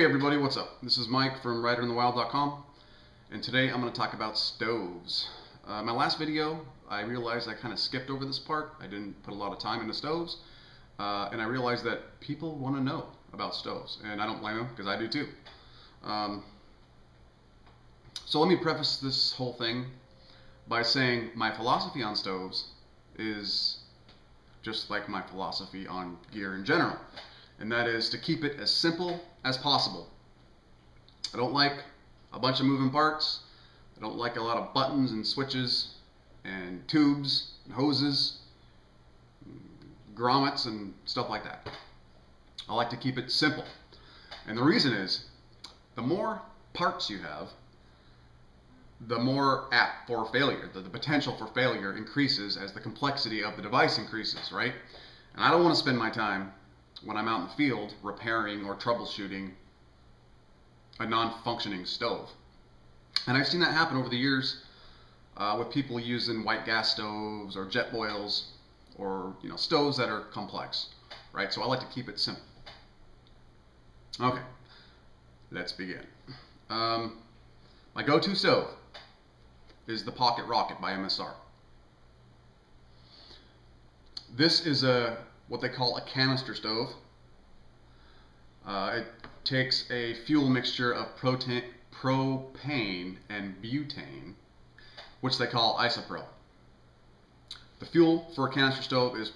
everybody, what's up? This is Mike from writerinthewild.com, and today I'm going to talk about stoves. My last video, I realized I kind of skipped over this part. I didn't put a lot of time into stoves, and I realized that people want to know about stoves, and I don't blame them because I do too. So let me preface this whole thing by saying my philosophy on stoves is just like my philosophy on gear in general, and that is to keep it as simple as possible. I don't like a bunch of moving parts. I don't like a lot of buttons and switches and tubes and hoses, grommets and stuff like that. I like to keep it simple. And the reason is, the more parts you have, the more apt for failure. The potential for failure increases as the complexity of the device increases, right? And I don't want to spend my time when I'm out in the field repairing or troubleshooting a non-functioning stove. And I've seen that happen over the years with people using white gas stoves or jet boils or stoves that are complex, right? So I like to keep it simple. Okay, let's begin. My go-to stove is the Pocket Rocket by MSR. This is what they call a canister stove. It takes a fuel mixture of propane and butane, which they call isopro. The fuel for a canister stove is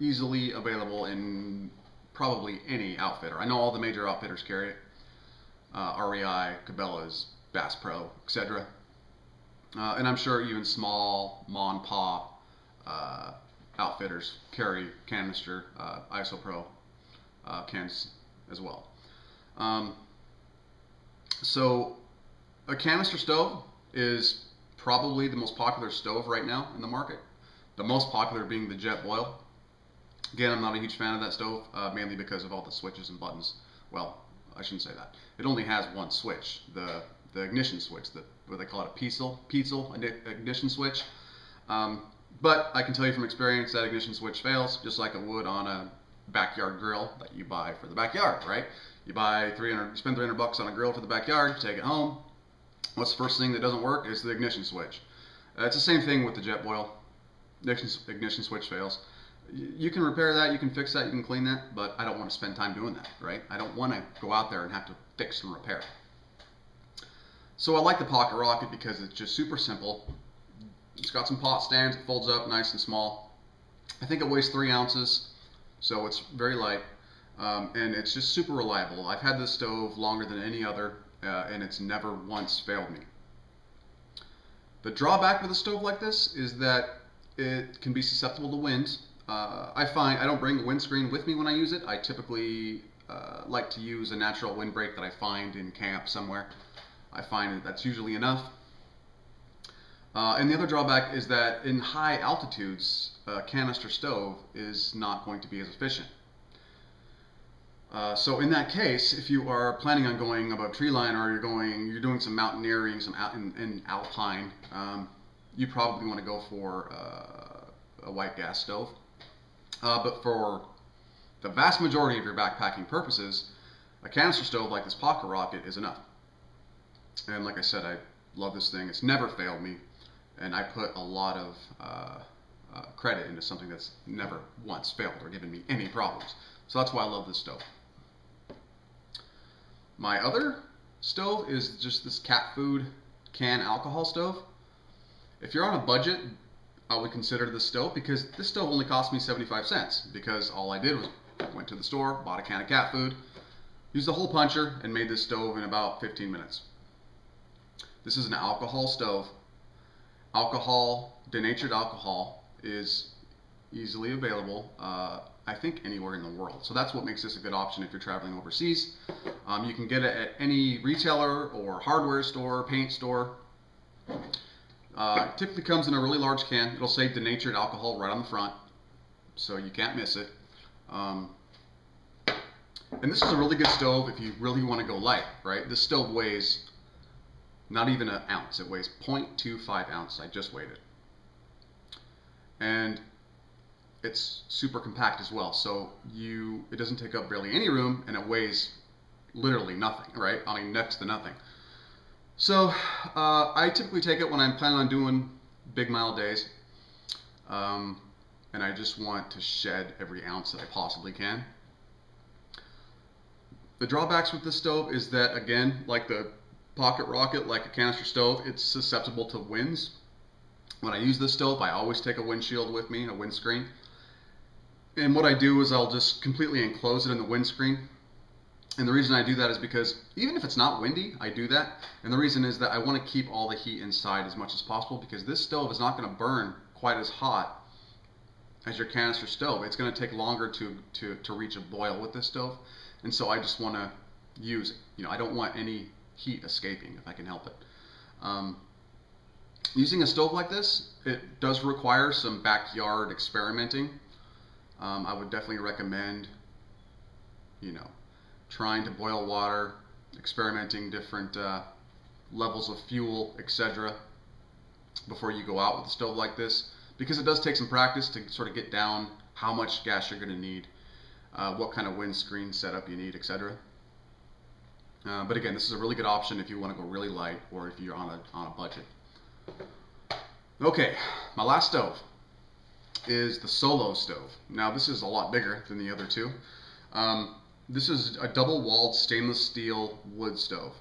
easily available in probably any outfitter. I know all the major outfitters carry it. REI, Cabela's, Bass Pro, etc. And I'm sure even small mom and pop outfitters carry canister isopro cans as well. So a canister stove is probably the most popular stove right now in the market. The most popular being the jet boil. Again, I'm not a huge fan of that stove, mainly because of all the switches and buttons. Well, I shouldn't say that. It only has one switch, the ignition switch, what they call it, a Petzl ignition switch. But I can tell you from experience that ignition switch fails, just like it would on a backyard grill that you buy for the backyard, right? You spend $300 on a grill for the backyard, take it home. What's the first thing that doesn't work? Is the ignition switch. It's the same thing with the jet boil. Ignition switch fails. You can repair that, you can fix that, you can clean that, but I don't want to spend time doing that, right? I don't want to go out there and have to fix and repair. So I like the Pocket Rocket because it's just super simple. It's got some pot stands, it folds up nice and small. I think it weighs 3 ounces, so it's very light, and it's just super reliable. I've had this stove longer than any other, and it's never once failed me. The drawback with a stove like this is that it can be susceptible to wind. I find I don't bring a windscreen with me when I use it. I typically like to use a natural windbreak that I find in camp somewhere. I find that's usually enough. And the other drawback is that in high altitudes, a canister stove is not going to be as efficient. So in that case, if you are planning on going above tree line or you're doing some mountaineering, in alpine, you probably want to go for a white gas stove. But for the vast majority of your backpacking purposes, a canister stove like this Pocket Rocket is enough. And like I said, I love this thing. It's never failed me, and I put a lot of credit into something that's never once failed or given me any problems. So that's why I love this stove. My other stove is just this cat food can alcohol stove. If you're on a budget, I would consider this stove, because this stove only cost me 75 cents because all I did was went to the store, bought a can of cat food, used the hole puncher, and made this stove in about 15 minutes. This is an alcohol stove. Denatured alcohol is easily available, I think anywhere in the world. So that's what makes this a good option if you're traveling overseas. You can get it at any retailer or hardware store, paint store. It typically comes in a really large can. It'll say denatured alcohol right on the front, so you can't miss it. And this is a really good stove if you really want to go light, right? This stove weighs not even an ounce. It weighs 0.25 ounces. I just weighed it. And it's super compact as well, so it doesn't take up barely any room, and it weighs literally nothing, right? I mean, next to nothing. So I typically take it when I'm planning on doing big mile days, and I just want to shed every ounce that I possibly can. The drawbacks with this stove is that, again, like the pocket rocket, like a canister stove, it's susceptible to winds. When I use this stove, I always take a windshield with me, a windscreen. And what I do is I'll just completely enclose it in the windscreen. And the reason I do that is because even if it's not windy, I do that. And the reason is that I want to keep all the heat inside as much as possible, because this stove is not going to burn quite as hot as your canister stove. It's going to take longer to reach a boil with this stove. And so I just want to use it. You know, I don't want any heat escaping if I can help it. Using a stove like this, it does require some backyard experimenting. I would definitely recommend, you know, trying to boil water, experimenting different levels of fuel, etc. before you go out with a stove like this, because it does take some practice to sort of get down how much gas you're going to need, what kind of windscreen setup you need, etc. But again, this is a really good option if you want to go really light or if you're on a budget. Okay, my last stove is the Solo stove. Now this is a lot bigger than the other two. This is a double-walled stainless steel wood stove.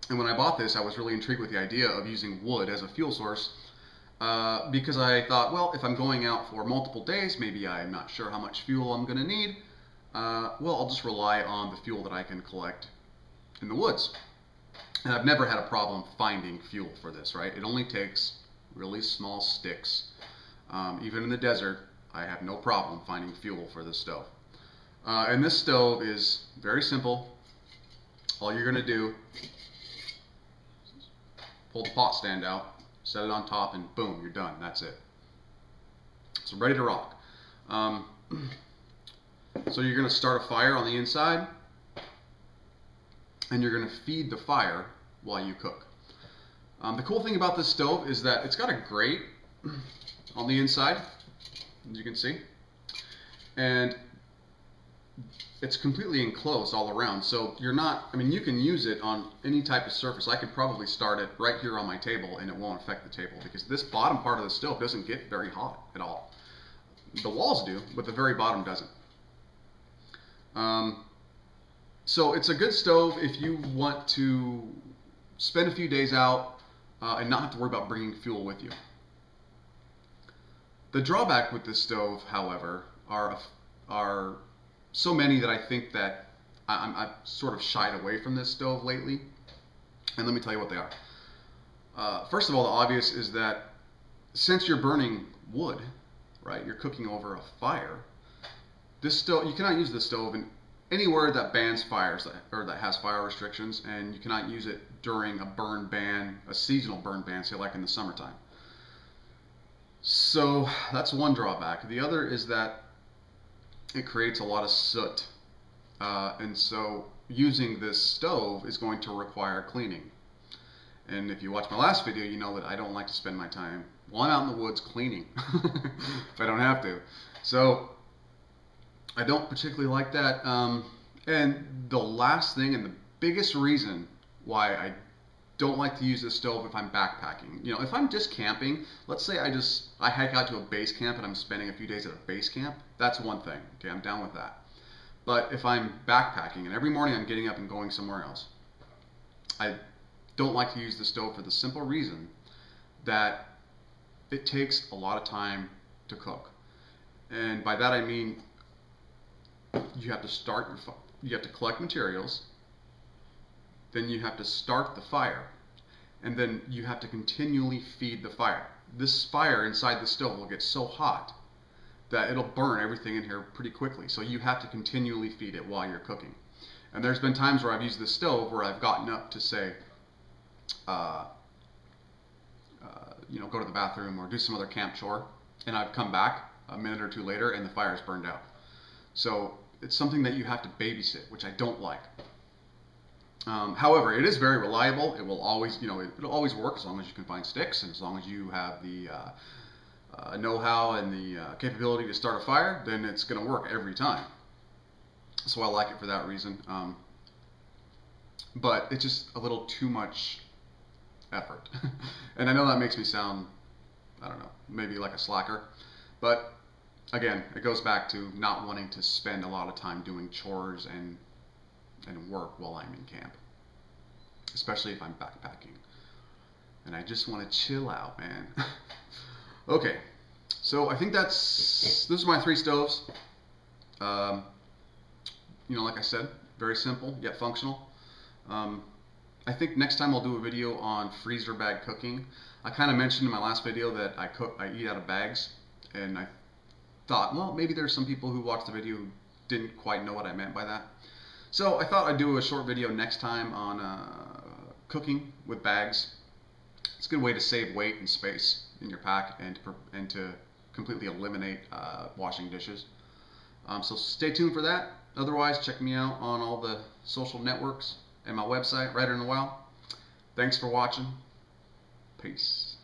And when I bought this, I was really intrigued with the idea of using wood as a fuel source, because I thought, well, if I'm going out for multiple days, maybe I'm not sure how much fuel I'm going to need, well, I'll just rely on the fuel that I can collect in the woods. And I've never had a problem finding fuel for this, right? It only takes really small sticks. Even in the desert, I have no problem finding fuel for this stove. And this stove is very simple. All you're going to do, pull the pot stand out, set it on top, and boom, you're done. That's it. So ready to rock. So you're going to start a fire on the inside, and you're going to feed the fire while you cook. The cool thing about this stove is that it's got a grate on the inside, as you can see, and it's completely enclosed all around. So you're not, I mean, you can use it on any type of surface. I could probably start it right here on my table and it won't affect the table, because this bottom part of the stove doesn't get very hot at all. The walls do, but the very bottom doesn't. So it's a good stove if you want to spend a few days out and not have to worry about bringing fuel with you. The drawback with this stove, however, are so many that I think that I've sort of shied away from this stove lately. And let me tell you what they are. First of all, the obvious is that since you're burning wood, right, you're cooking over a fire, this stove, you cannot use this stove in anywhere that bans fires or that has fire restrictions, and you cannot use it during a burn ban, a seasonal burn ban, say like in the summertime. So that's one drawback. The other is that it creates a lot of soot, and so using this stove is going to require cleaning. And if you watch my last video, you know that I don't like to spend my time while I'm out in the woods cleaning if I don't have to. So I don't particularly like that. And the last thing, and the biggest reason why I don't like to use this stove if I'm backpacking. You know, if I'm just camping, let's say I hike out to a base camp and I'm spending a few days at a base camp, that's one thing. Okay, I'm down with that. But if I'm backpacking and every morning I'm getting up and going somewhere else, I don't like to use the stove for the simple reason that it takes a lot of time to cook. And by that I mean you have to collect materials, then you have to start the fire, and then you have to continually feed the fire. This fire inside the stove will get so hot that it'll burn everything in here pretty quickly, so you have to continually feed it while you're cooking. And there's been times where I've used this stove where I've gotten up to say, you know, go to the bathroom or do some other camp chore, and I've come back a minute or two later and the fire's burned out. So it's something that you have to babysit, which I don't like. However, it is very reliable. It will always, you know, it'll always work as long as you can find sticks and as long as you have the know-how and the capability to start a fire. Then it's going to work every time. So I like it for that reason. but it's just a little too much effort. And I know that makes me sound, I don't know, maybe like a slacker, but again, it goes back to not wanting to spend a lot of time doing chores and work while I'm in camp, especially if I'm backpacking and I just want to chill out, man. Okay, so I think those are my 3 stoves. Like I said, very simple yet functional. I think next time I'll do a video on freezer bag cooking. I kind of mentioned in my last video that I eat out of bags, and I thought, well, maybe there's some people who watched the video who didn't quite know what I meant by that. So I thought I'd do a short video next time on cooking with bags. It's a good way to save weight and space in your pack and to completely eliminate washing dishes. So stay tuned for that. Otherwise, check me out on all the social networks and my website, Writer in the Wild. Thanks for watching. Peace.